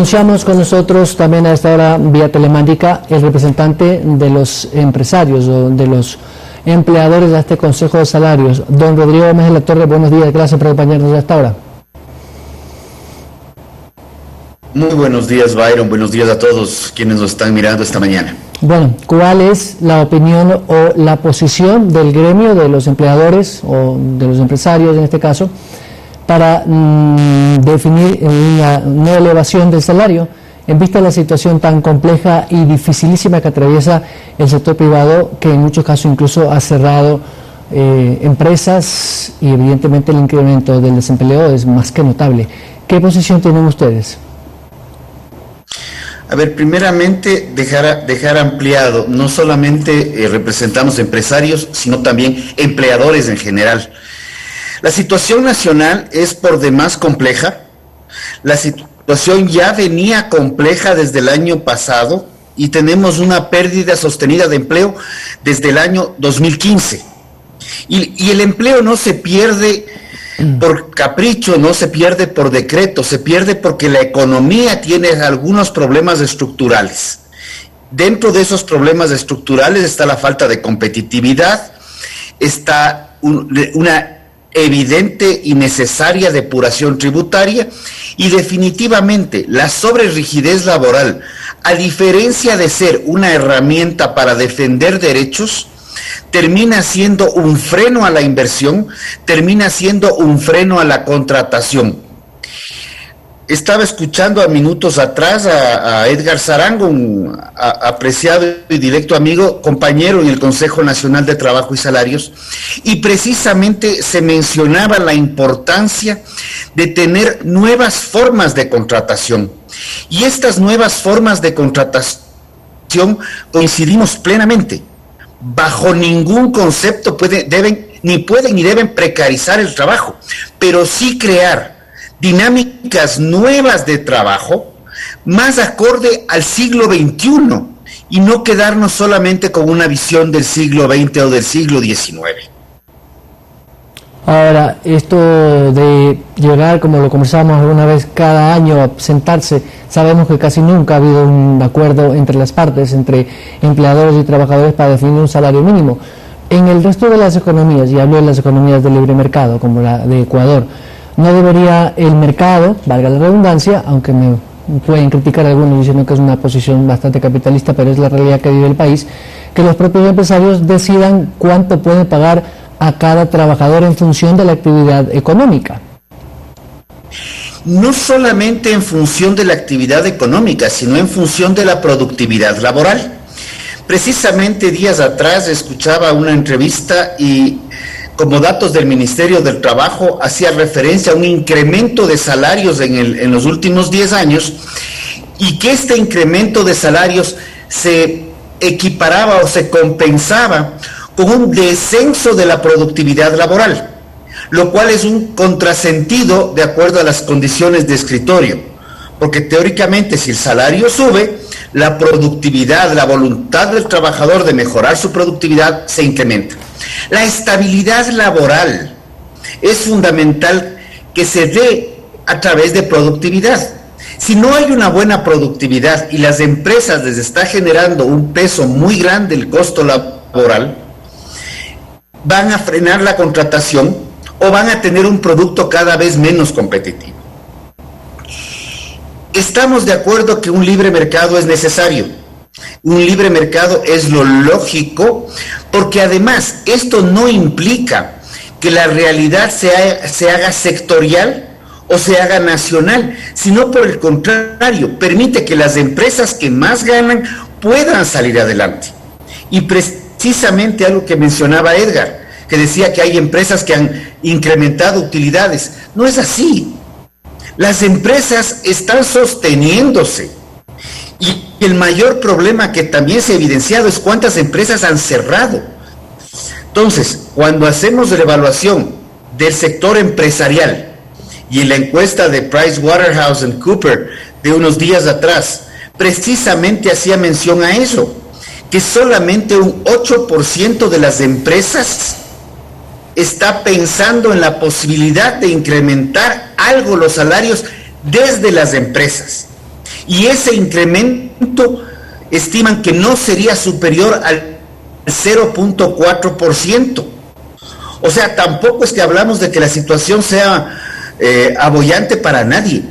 Anunciamos con nosotros también a esta hora vía telemática el representante de los empresarios o de los empleadores de este Consejo de Salarios, don Rodrigo Gómez de la Torre. Buenos días, gracias por acompañarnos a esta hora. Muy buenos días, Byron. Buenos días a todos quienes nos están mirando esta mañana. Bueno, ¿cuál es la opinión o la posición del gremio de los empleadores o de los empresarios en este caso para definir una elevación del salario en vista de la situación tan compleja y dificilísima que atraviesa el sector privado, que en muchos casos incluso ha cerrado empresas, y evidentemente el incremento del desempleo es más que notable? ¿Qué posición tienen ustedes? A ver, primeramente dejar ampliado, no solamente representamos empresarios, sino también empleadores en general. La situación nacional es por demás compleja. La situación ya venía compleja desde el año pasado y tenemos una pérdida sostenida de empleo desde el año 2015. Y el empleo no se pierde por capricho, no se pierde por decreto, se pierde porque la economía tiene algunos problemas estructurales. Dentro de esos problemas estructurales está la falta de competitividad, está una evidente y necesaria depuración tributaria y definitivamente la sobrerrigidez laboral, a diferencia de ser una herramienta para defender derechos, termina siendo un freno a la inversión, termina siendo un freno a la contratación. Estaba escuchando a minutos atrás a Edgar Zarango, un apreciado y directo amigo, compañero en el Consejo Nacional de Trabajo y Salarios, y precisamente se mencionaba la importancia de tener nuevas formas de contratación. Y estas nuevas formas de contratación coincidimos plenamente. Bajo ningún concepto pueden ni deben precarizar el trabajo, pero sí crear dinámicas nuevas de trabajo más acorde al siglo XXI y no quedarnos solamente con una visión del siglo XX o del siglo XIX. Ahora, esto de llegar, como lo conversábamos alguna vez, cada año a sentarse, sabemos que casi nunca ha habido un acuerdo entre las partes, entre empleadores y trabajadores, para definir un salario mínimo. En el resto de las economías, y hablo de las economías de libre mercado, como la de Ecuador, ¿no debería el mercado, valga la redundancia, aunque me pueden criticar algunos diciendo que es una posición bastante capitalista, pero es la realidad que vive el país, que los propios empresarios decidan cuánto pueden pagar a cada trabajador en función de la actividad económica? No solamente en función de la actividad económica, sino en función de la productividad laboral. Precisamente días atrás escuchaba una entrevista y como datos del Ministerio del Trabajo hacía referencia a un incremento de salarios en los últimos 10 años y que este incremento de salarios se equiparaba o se compensaba con un descenso de la productividad laboral, lo cual es un contrasentido de acuerdo a las condiciones de escritorio, porque teóricamente si el salario sube, la productividad, la voluntad del trabajador de mejorar su productividad se incrementa. La estabilidad laboral es fundamental que se dé a través de productividad. Si no hay una buena productividad y las empresas les está generando un peso muy grande el costo laboral, van a frenar la contratación o van a tener un producto cada vez menos competitivo. Estamos de acuerdo que un libre mercado es necesario. Un libre mercado es lo lógico, porque además esto no implica que la realidad se haga sectorial o se haga nacional, sino por el contrario, permite que las empresas que más ganan puedan salir adelante. Y precisamente algo que mencionaba Edgar, que decía que hay empresas que han incrementado utilidades. No es así. Las empresas están sosteniéndose. Y el mayor problema que también se ha evidenciado es cuántas empresas han cerrado. Entonces, cuando hacemos la evaluación del sector empresarial y en la encuesta de PricewaterhouseCoopers de unos días atrás, precisamente hacía mención a eso, que solamente un 8% de las empresas está pensando en la posibilidad de incrementar algo los salarios desde las empresas. Y ese incremento estiman que no sería superior al 0.4%. O sea, tampoco es que hablamos de que la situación sea abollante para nadie.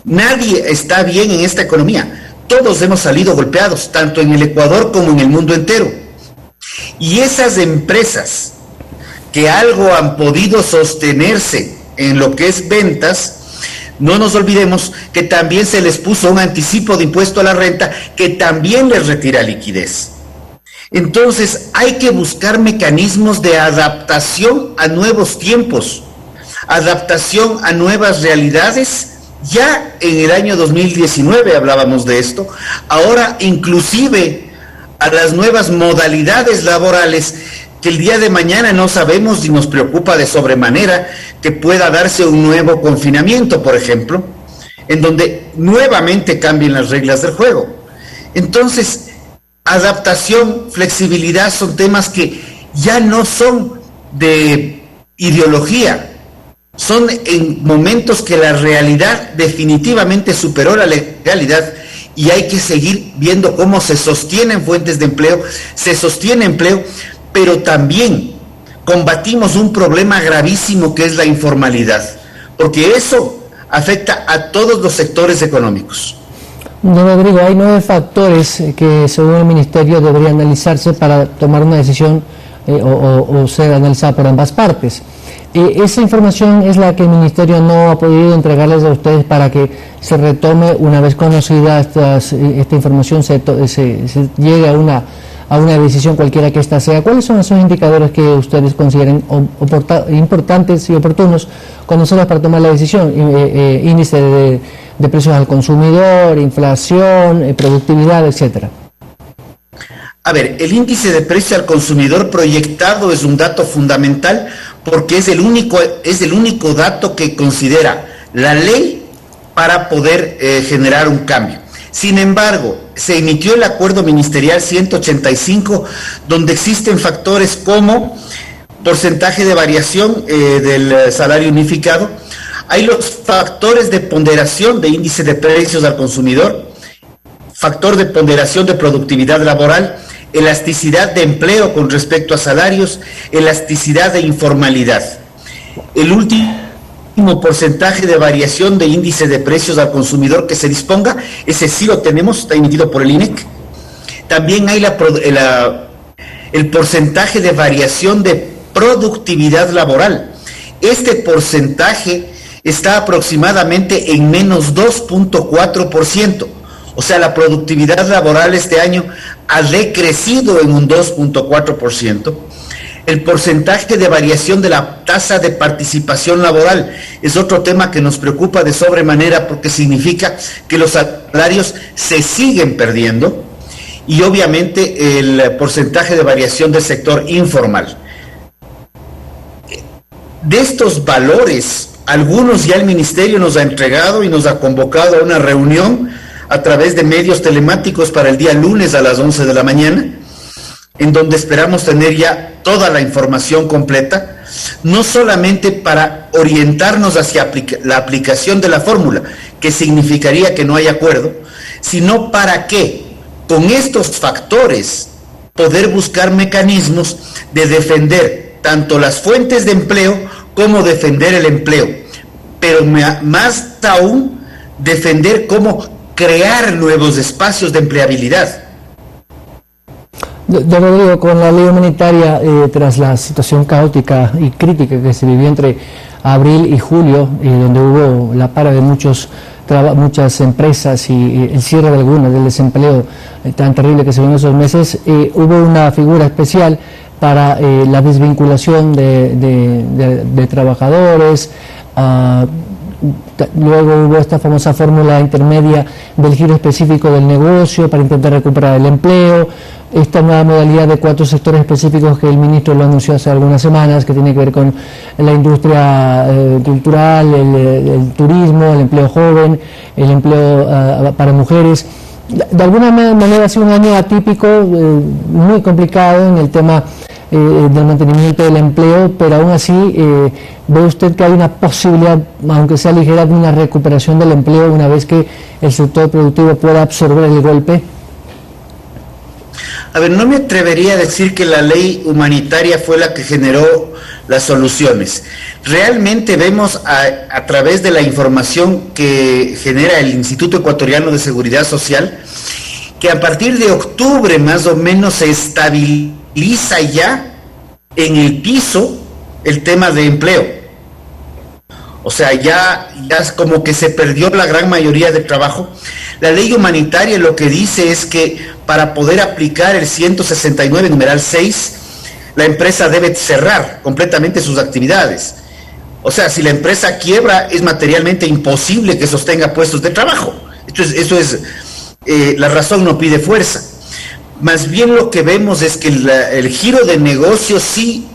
Nadie está bien en esta economía. Todos hemos salido golpeados, tanto en el Ecuador como en el mundo entero. Y esas empresas que algo han podido sostenerse en lo que es ventas, no nos olvidemos que también se les puso un anticipo de impuesto a la renta que también les retira liquidez. Entonces hay que buscar mecanismos de adaptación a nuevos tiempos, adaptación a nuevas realidades. Ya en el año 2019 hablábamos de esto, ahora inclusive a las nuevas modalidades laborales que el día de mañana no sabemos y nos preocupa de sobremanera que pueda darse un nuevo confinamiento, por ejemplo, en donde nuevamente cambien las reglas del juego. Entonces, adaptación, flexibilidad son temas que ya no son de ideología, son en momentos que la realidad definitivamente superó la legalidad y hay que seguir viendo cómo se sostienen fuentes de empleo, se sostiene empleo, pero también combatimos un problema gravísimo que es la informalidad, porque eso afecta a todos los sectores económicos. Don Rodrigo, hay 9 factores que según el Ministerio deberían analizarse para tomar una decisión o ser analizada por ambas partes. Esa información es la que el Ministerio no ha podido entregarles a ustedes para que se retome una vez conocida esta información, se llegue a una decisión cualquiera que ésta sea. ¿Cuáles son esos indicadores que ustedes consideren importantes y oportunos conocerlos para tomar la decisión? Índice de precios al consumidor, inflación, productividad, etcétera. A ver, el índice de precio al consumidor proyectado es un dato fundamental porque es el único dato que considera la ley para poder generar un cambio. Sin embargo, se emitió el acuerdo ministerial 185, donde existen factores como porcentaje de variación del salario unificado. Hay los factores de ponderación de índice de precios al consumidor, factor de ponderación de productividad laboral, elasticidad de empleo con respecto a salarios, elasticidad de informalidad. El último porcentaje de variación de índice de precios al consumidor que se disponga, ese sí lo tenemos, está emitido por el INEC. También hay el porcentaje de variación de productividad laboral. Este porcentaje está aproximadamente en menos 2.4%. O sea, la productividad laboral este año ha decrecido en un 2.4%. El porcentaje de variación de la tasa de participación laboral es otro tema que nos preocupa de sobremanera porque significa que los salarios se siguen perdiendo y obviamente el porcentaje de variación del sector informal. De estos valores, algunos ya el Ministerio nos ha entregado y nos ha convocado a una reunión a través de medios telemáticos para el día lunes a las 11 de la mañana, en donde esperamos tener ya toda la información completa, no solamente para orientarnos hacia la aplicación de la fórmula, que significaría que no hay acuerdo, sino para que con estos factores poder buscar mecanismos de defender tanto las fuentes de empleo como defender el empleo, pero más aún defender cómo crear nuevos espacios de empleabilidad. Don Rodrigo, con la ley humanitaria, tras la situación caótica y crítica que se vivió entre abril y julio, donde hubo la para de muchas empresas y el cierre de algunas, del desempleo tan terrible que se vivió en esos meses, hubo una figura especial para la desvinculación de trabajadores. Luego hubo esta famosa fórmula intermedia del giro específico del negocio para intentar recuperar el empleo, esta nueva modalidad de 4 sectores específicos que el ministro lo anunció hace algunas semanas, que tiene que ver con la industria cultural, el turismo, el empleo joven, el empleo para mujeres. De alguna manera ha sido un año atípico, muy complicado en el tema del mantenimiento del empleo, pero aún así ¿ve usted que hay una posibilidad, aunque sea ligera, de una recuperación del empleo una vez que el sector productivo pueda absorber el golpe? A ver, no me atrevería a decir que la ley humanitaria fue la que generó las soluciones. Realmente vemos a través de la información que genera el Instituto Ecuatoriano de Seguridad Social, que a partir de octubre más o menos se estabiliza ya en el piso el tema de empleo. O sea, ya es como que se perdió la gran mayoría del trabajo. La ley humanitaria lo que dice es que para poder aplicar el 169, numeral 6, la empresa debe cerrar completamente sus actividades. O sea, si la empresa quiebra, es materialmente imposible que sostenga puestos de trabajo. La razón no pide fuerza. Más bien lo que vemos es que el giro de negocio sí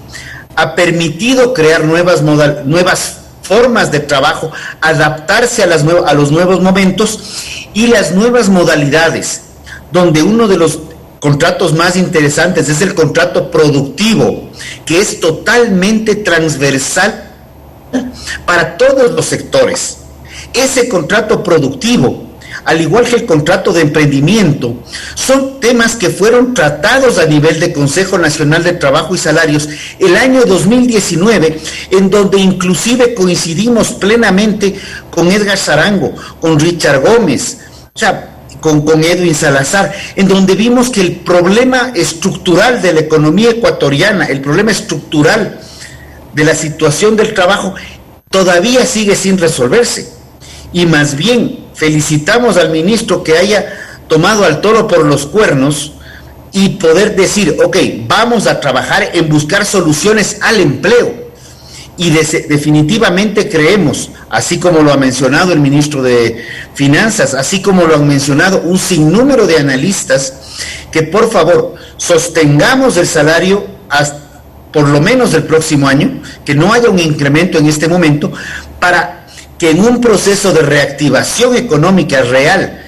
ha permitido crear nuevas formas de trabajo, adaptarse a los nuevos momentos y las nuevas modalidades, donde uno de los contratos más interesantes es el contrato productivo, que es totalmente transversal para todos los sectores. Ese contrato productivo, al igual que el contrato de emprendimiento, son temas que fueron tratados a nivel de Consejo Nacional de Trabajo y Salarios el año 2019, en donde inclusive coincidimos plenamente con Edgar Zarango, con Richard Gómez, o sea, con Edwin Salazar, en donde vimos que el problema estructural de la economía ecuatoriana, el problema estructural de la situación del trabajo, todavía sigue sin resolverse. Y más bien felicitamos al ministro que haya tomado al toro por los cuernos y poder decir, ok, vamos a trabajar en buscar soluciones al empleo. Y definitivamente creemos, así como lo ha mencionado el ministro de Finanzas, así como lo han mencionado un sinnúmero de analistas, que por favor sostengamos el salario hasta por lo menos del próximo año, que no haya un incremento en este momento, para que en un proceso de reactivación económica real,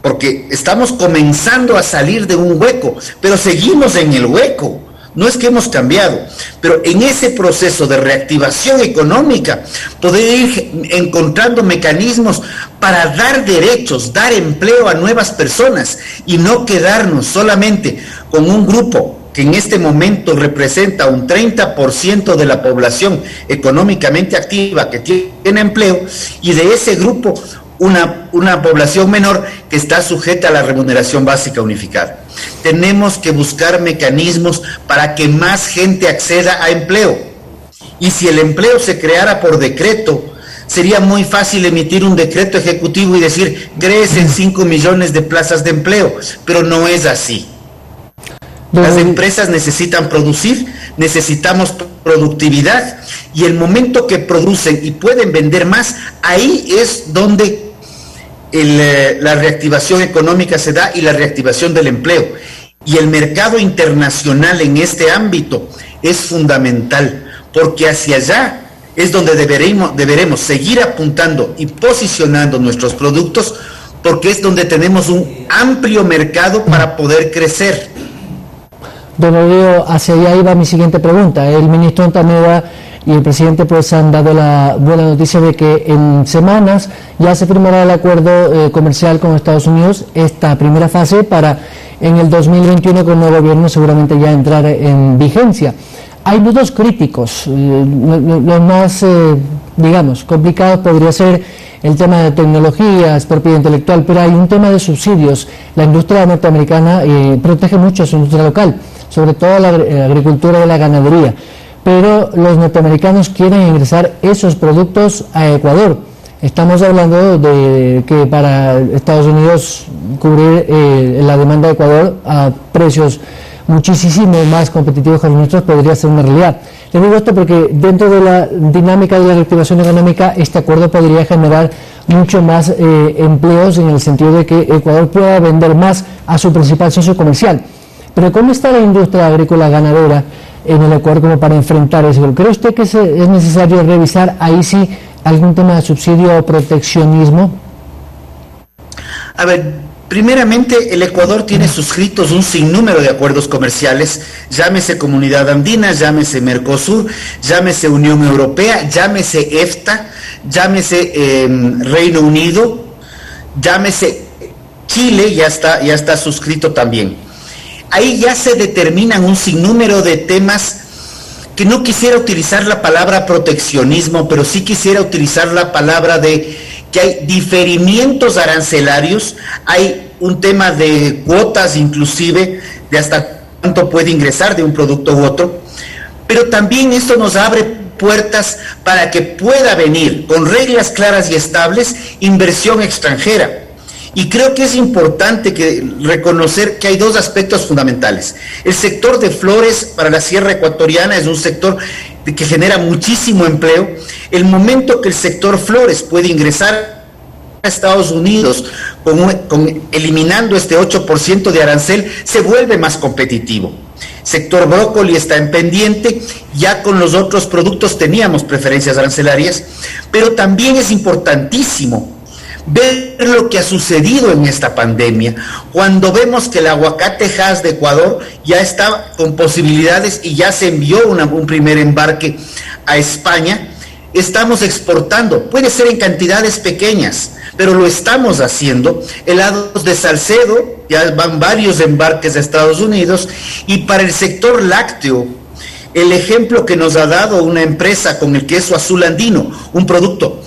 porque estamos comenzando a salir de un hueco, pero seguimos en el hueco, no es que hemos cambiado, pero en ese proceso de reactivación económica, poder ir encontrando mecanismos para dar derechos, dar empleo a nuevas personas y no quedarnos solamente con un grupo que en este momento representa un 30% de la población económicamente activa que tiene empleo, y de ese grupo una población menor que está sujeta a la remuneración básica unificada. Tenemos que buscar mecanismos para que más gente acceda a empleo. Y si el empleo se creara por decreto, sería muy fácil emitir un decreto ejecutivo y decir, crecen 5 millones de plazas de empleo, pero no es así. Las empresas necesitan producir, necesitamos productividad, y el momento que producen y pueden vender más, ahí es donde la reactivación económica se da y la reactivación del empleo. Y el mercado internacional en este ámbito es fundamental, porque hacia allá es donde deberemos seguir apuntando y posicionando nuestros productos, porque es donde tenemos un amplio mercado para poder crecer. Don Odio, hacia allá iba mi siguiente pregunta. El ministro Ontaneda y el presidente pues han dado la buena noticia de que en semanas ya se firmará el acuerdo comercial con Estados Unidos, esta primera fase, para en el 2021 con el nuevo gobierno seguramente ya entrar en vigencia. Hay nudos críticos, los más, digamos, complicados podría ser el tema de tecnologías, propiedad intelectual, pero hay un tema de subsidios. La industria norteamericana protege mucho a su industria local, sobre todo la agricultura y la ganadería, pero los norteamericanos quieren ingresar esos productos a Ecuador. Estamos hablando de que para Estados Unidos cubrir la demanda de Ecuador a precios muchísimo más competitivos que los nuestros podría ser una realidad. Les digo esto porque dentro de la dinámica de la reactivación económica, este acuerdo podría generar mucho más empleos, en el sentido de que Ecuador pueda vender más a su principal socio comercial. Pero ¿cómo está la industria agrícola ganadera en el Ecuador como para enfrentar eso? ¿Cree usted que es necesario revisar ahí sí algún tema de subsidio o proteccionismo? A ver, Primeramente, el Ecuador tiene suscritos un sinnúmero de acuerdos comerciales, llámese Comunidad Andina, llámese Mercosur, llámese Unión Europea, llámese EFTA, llámese Reino Unido, llámese Chile, ya está suscrito también. Ahí ya se determinan un sinnúmero de temas que no quisiera utilizar la palabra proteccionismo, pero sí quisiera utilizar la palabra de que hay diferimientos arancelarios, hay un tema de cuotas inclusive, de hasta cuánto puede ingresar de un producto u otro, pero también esto nos abre puertas para que pueda venir con reglas claras y estables inversión extranjera. Y creo que es importante reconocer que hay dos aspectos fundamentales. El sector de flores para la Sierra Ecuatoriana es un sector que genera muchísimo empleo. El momento que el sector flores puede ingresar a Estados Unidos eliminando este 8% de arancel, se vuelve más competitivo. Sector brócoli está en pendiente, ya con los otros productos teníamos preferencias arancelarias, pero también es importantísimo ver lo que ha sucedido en esta pandemia, cuando vemos que el aguacate Hass de Ecuador ya está con posibilidades y ya se envió un primer embarque a España. Estamos exportando, puede ser en cantidades pequeñas, pero lo estamos haciendo. Helados de Salcedo, ya van varios embarques a Estados Unidos. Y para el sector lácteo, el ejemplo que nos ha dado una empresa con el queso azul andino, un producto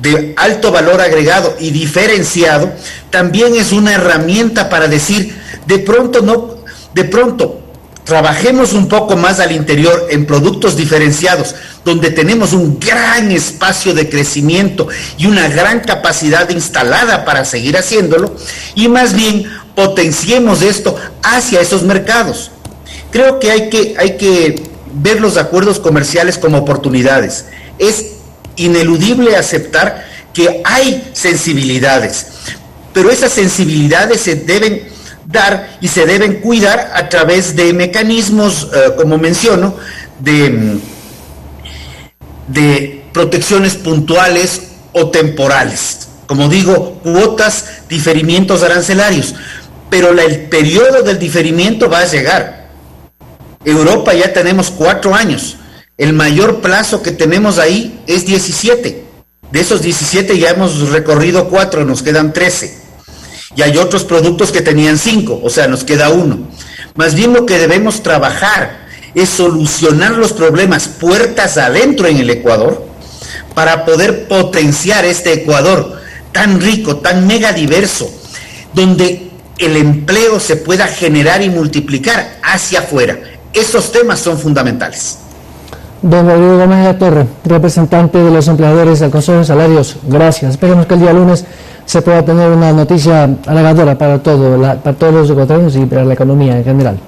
de alto valor agregado y diferenciado, también es una herramienta para decir, de pronto trabajemos un poco más al interior en productos diferenciados, donde tenemos un gran espacio de crecimiento y una gran capacidad instalada para seguir haciéndolo, y más bien potenciemos esto hacia esos mercados. Creo que hay que ver los acuerdos comerciales como oportunidades. Es ineludible aceptar que hay sensibilidades, pero esas sensibilidades se deben dar y se deben cuidar a través de mecanismos, como menciono, de protecciones puntuales o temporales. Como digo, cuotas, diferimientos arancelarios, pero el periodo del diferimiento va a llegar. Europa ya tenemos 4 años. El mayor plazo que tenemos ahí es 17. De esos 17 ya hemos recorrido 4, nos quedan 13. Y hay otros productos que tenían 5, o sea, nos queda 1. Más bien lo que debemos trabajar es solucionar los problemas puertas adentro en el Ecuador para poder potenciar este Ecuador tan rico, tan mega diverso, donde el empleo se pueda generar y multiplicar hacia afuera. Esos temas son fundamentales. Don Rodrigo Gómez de la Torre, representante de los empleadores del Consejo de Salarios, gracias. Esperemos que el día lunes se pueda tener una noticia halagadora para todos los ecuatorianos y para la economía en general.